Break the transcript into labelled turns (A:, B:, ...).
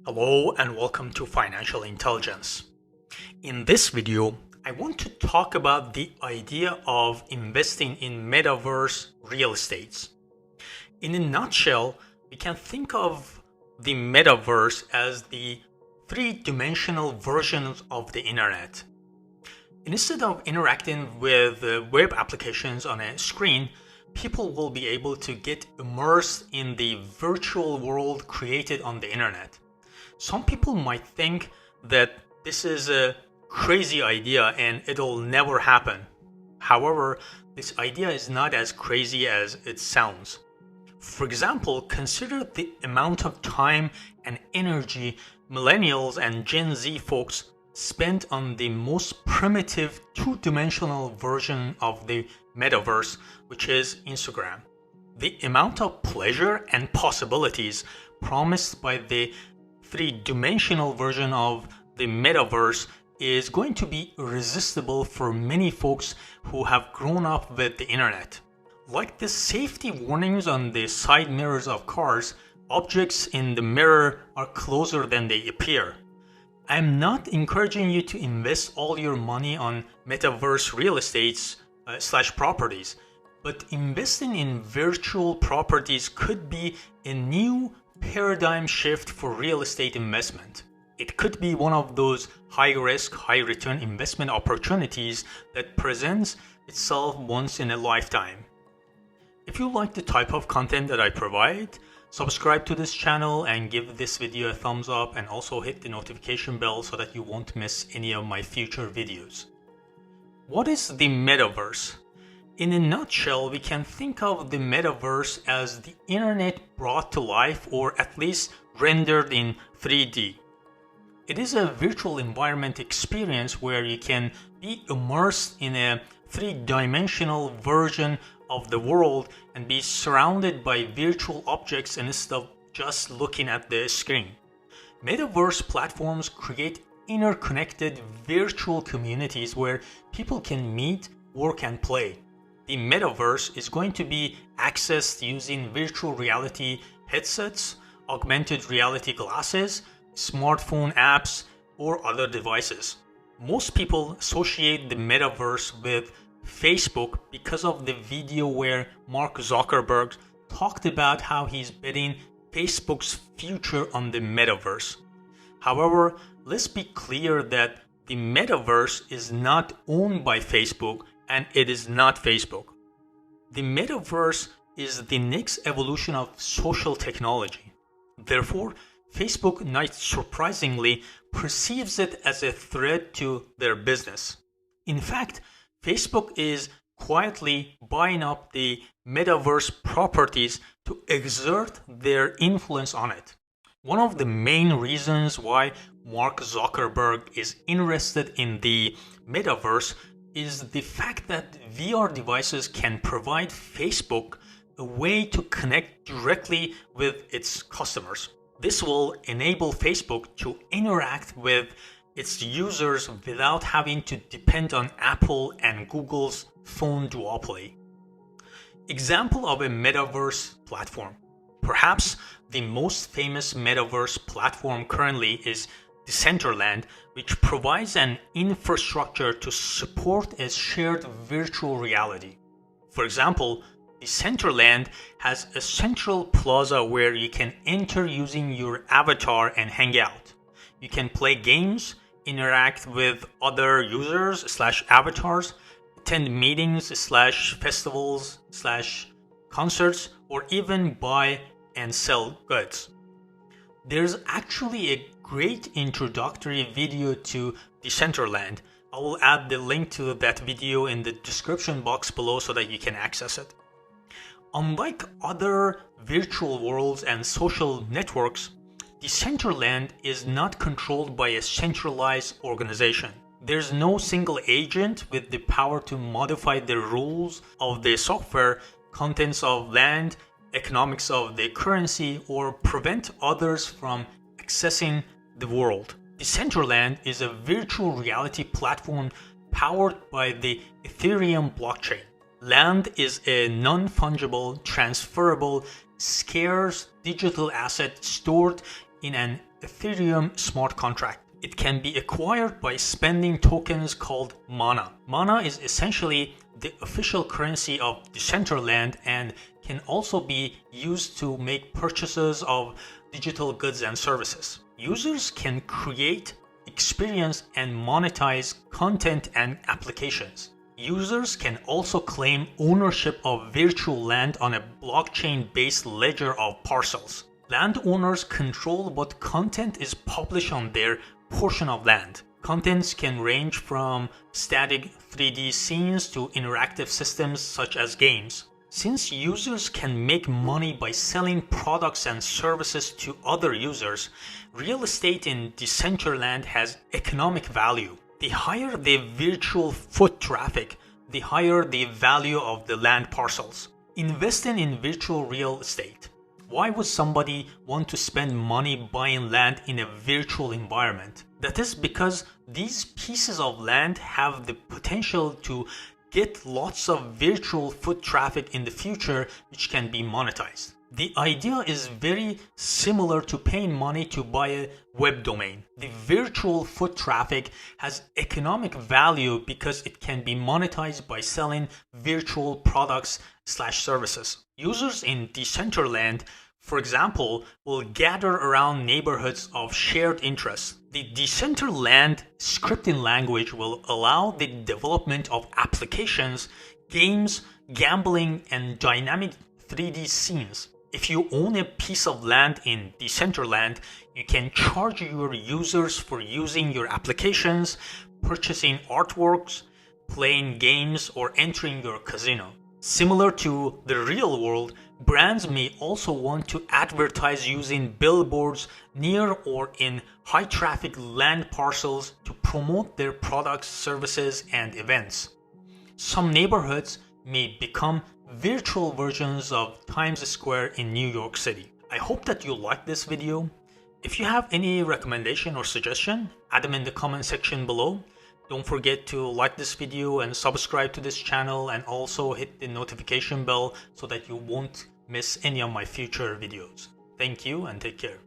A: Hello and welcome to Financial Intelligence. In this video, I want to talk about the idea of investing in metaverse real estates. In a nutshell, we can think of the metaverse as the three-dimensional versions of the internet. Instead of interacting with web applications on a screen, people will be able to get immersed in the virtual world created on the internet. Some people might think that this is a crazy idea and it'll never happen. However, this idea is not as crazy as it sounds. For example, consider the amount of time and energy millennials and Gen Z folks spent on the most primitive two-dimensional version of the metaverse, which is Instagram. The amount of pleasure and possibilities promised by the three-dimensional version of the metaverse is going to be irresistible for many folks who have grown up with the internet. Like the safety warnings on the side mirrors of cars, objects in the mirror are closer than they appear. I'm not encouraging you to invest all your money on metaverse real estates / properties, but investing in virtual properties could be a new paradigm shift for real estate investment. It could be one of those high-risk, high-return investment opportunities that presents itself once in a lifetime. If you like the type of content that I provide, subscribe to this channel and give this video a thumbs up, and also hit the notification bell so that you won't miss any of my future videos. What is the metaverse? In a nutshell, we can think of the metaverse as the internet brought to life, or at least rendered in 3D. It is a virtual environment experience where you can be immersed in a three-dimensional version of the world and be surrounded by virtual objects instead of just looking at the screen. Metaverse platforms create interconnected virtual communities where people can meet, work, and play. The metaverse is going to be accessed using virtual reality headsets, augmented reality glasses, smartphone apps, or other devices. Most people associate the metaverse with Facebook because of the video where Mark Zuckerberg talked about how he's betting Facebook's future on the metaverse. However, let's be clear that the metaverse is not owned by Facebook, and it is not Facebook. The metaverse is the next evolution of social technology. Therefore, Facebook, not surprisingly, perceives it as a threat to their business. In fact, Facebook is quietly buying up the metaverse properties to exert their influence on it. One of the main reasons why Mark Zuckerberg is interested in the metaverse is the fact that VR devices can provide Facebook a way to connect directly with its customers. This will enable Facebook to interact with its users without having to depend on Apple and Google's phone duopoly. Example of a metaverse platform. Perhaps the most famous metaverse platform currently is Decentraland, which provides an infrastructure to support a shared virtual reality. For example, Decentraland has a central plaza where you can enter using your avatar and hang out. You can play games, interact with other users / avatars, attend meetings / festivals / concerts, or even buy and sell goods. There's actually a great introductory video to Decentraland. I will add the link to that video in the description box below so that you can access it. Unlike other virtual worlds and social networks, Decentraland is not controlled by a centralized organization. There's no single agent with the power to modify the rules of the software, contents of land, economics of the currency, or prevent others from accessing the world. Decentraland is a virtual reality platform powered by the Ethereum blockchain. Land is a non-fungible, transferable, scarce digital asset stored in an Ethereum smart contract. It can be acquired by spending tokens called mana. Mana is essentially the official currency of Decentraland and can also be used to make purchases of digital goods and services. Users can create, experience, and monetize content and applications. Users can also claim ownership of virtual land on a blockchain-based ledger of parcels. Landowners control what content is published on their portion of land. Contents can range from static 3D scenes to interactive systems such as games. Since users can make money by selling products and services to other users, real estate in Decentraland has economic value. The higher the virtual foot traffic, the higher the value of the land parcels. Investing in virtual real estate. Why would somebody want to spend money buying land in a virtual environment? That is because these pieces of land have the potential to get lots of virtual foot traffic in the future, which can be monetized. The idea is very similar to paying money to buy a web domain. The virtual foot traffic has economic value because it can be monetized by selling virtual products/services. Users in Decentraland, for example, will gather around neighborhoods of shared interests. The Decentraland scripting language will allow the development of applications, games, gambling, and dynamic 3D scenes. If you own a piece of land in Decentraland, you can charge your users for using your applications, purchasing artworks, playing games, or entering your casino. Similar to the real world, brands may also want to advertise using billboards near or in high-traffic land parcels to promote their products, services, and events. Some neighborhoods may become virtual versions of Times Square in New York City. I hope that you liked this video. If you have any recommendation or suggestion, add them in the comment section below. Don't forget to like this video and subscribe to this channel, and also hit the notification bell so that you won't miss any of my future videos. Thank you and take care.